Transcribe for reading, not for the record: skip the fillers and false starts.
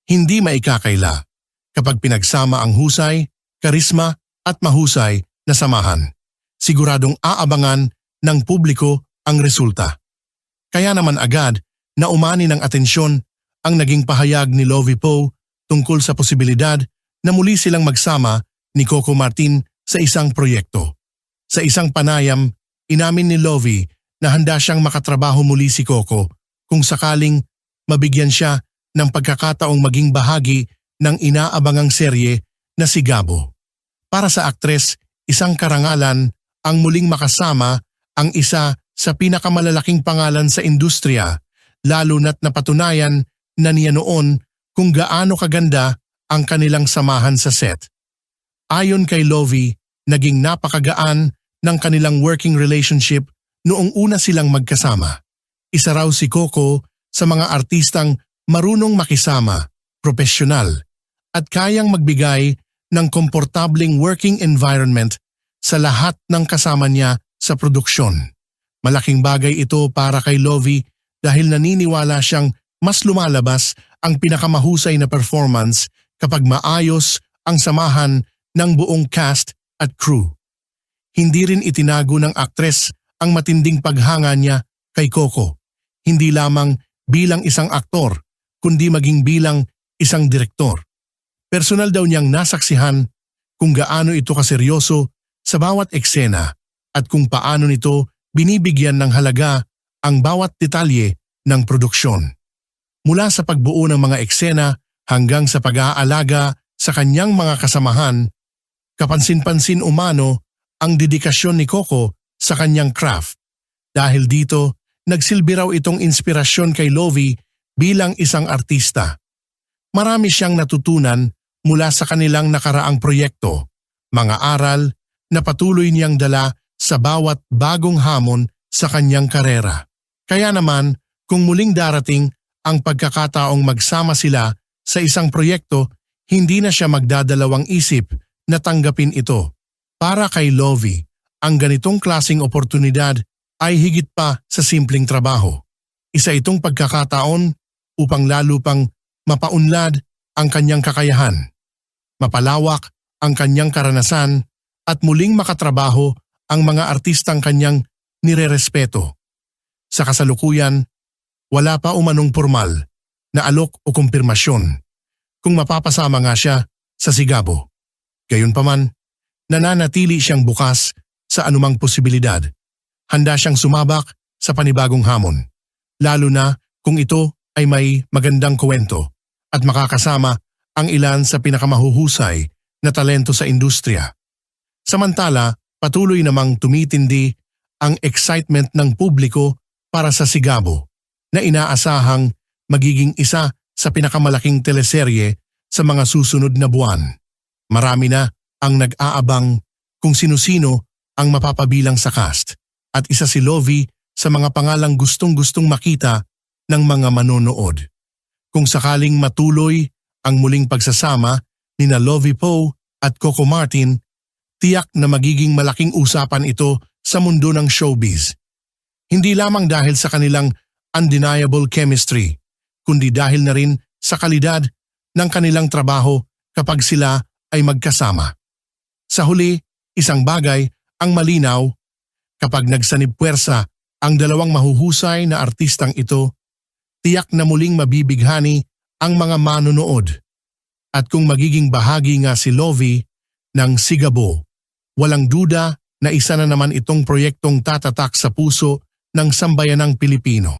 hindi maikakaila kapag pinagsama ang husay, karisma at mahusay na samahan. Siguradong aabangan ng publiko ang resulta. Kaya naman agad na umani ng atensyon ang naging pahayag ni Lovie Poe tungkol sa posibilidad na muli silang magsama ni Coco Martin sa isang proyekto. Sa isang panayam, inamin ni Lovie na handa siyang makatrabaho muli si Coco kung sakaling mabigyan siya ng pagkakataong maging bahagi ng inaabangang serye na si Gabo. Para sa aktres, isang karangalan ang muling makasama ang isa sa pinakamalalaking pangalan sa industriya, lalo na't napatunayan na niya noon kung gaano kaganda ang kanilang samahan sa set. Ayon kay Lovie, naging napakagaan ng kanilang working relationship noong una silang magkasama. Isa raw si Coco sa mga artistang marunong makisama, profesional, at kayang magbigay ng komportableng working environment sa lahat ng kasama niya sa produksyon. Malaking bagay ito para kay Lovie dahil naniniwala siyang mas lumalabas ang pinakamahusay na performance kapag maayos ang samahan ng buong cast at crew. Hindi rin itinago ng aktres ang matinding paghanga niya kay Coco, hindi lamang bilang isang aktor, kundi maging bilang isang direktor. Personal daw niyang nasaksihan kung gaano ito kaseryoso sa bawat eksena at kung paano nito binibigyan ng halaga ang bawat detalye ng produksyon. Mula sa pagbuo ng mga eksena hanggang sa pag-aalaga sa kanyang mga kasamahan, kapansin-pansin umano ang dedikasyon ni Coco sa kanyang craft. Dahil dito, nagsilbi raw itong inspirasyon kay Lovie bilang isang artista. Marami siyang natutunan mula sa kanilang nakaraang proyekto, mga aral na patuloy niyang dala sa bawat bagong hamon sa kanyang karera. Kaya naman, kung muling darating ang pagkakataong magsama sila sa isang proyekto, hindi na siya magdadalawang isip na tanggapin ito. Para kay Lovie, ang ganitong klaseng oportunidad ay higit pa sa simpleng trabaho. Isa itong pagkakataon upang lalo pang mapaunlad ang kanyang kakayahan, mapalawak ang kanyang karanasan at muling makatrabaho ang mga artistang kanyang nirerespeto. Sa kasalukuyan, wala pa umanong formal na alok o kumpirmasyon kung mapapasama nga siya sa Sigabo. Gayunpaman, nananatili siyang bukas sa anumang posibilidad. Handa siyang sumabak sa panibagong hamon, lalo na kung ito ay may magandang kwento at makakasama ang ilan sa pinakamahuhusay na talento sa industriya. Samantala, patuloy namang tumitindi ang excitement ng publiko para sa Sigabo na inaasahang magiging isa sa pinakamalaking teleserye sa mga susunod na buwan. Marami na ang nag-aabang kung sino-sino ang mapapabilang sa cast at isa si Lovie sa mga pangalang gustong-gustong makita ng mga manonood. Kung sakaling matuloy ang muling pagsasama nina Lovie Poe at Coco Martin, tiyak na magiging malaking usapan ito sa mundo ng showbiz. Hindi lamang dahil sa kanilang undeniable chemistry, kundi dahil na rin sa kalidad ng kanilang trabaho kapag sila ay magkasama. Sa huli, isang bagay ang malinaw, kapag nagsanib puwersa ang dalawang mahuhusay na artistang ito, tiyak na muling mabibighani ang mga manonood. At kung magiging bahagi nga si Lovie ng Sigabo, walang duda na isa na naman itong proyektong tatatak sa puso ng sambayanang Pilipino.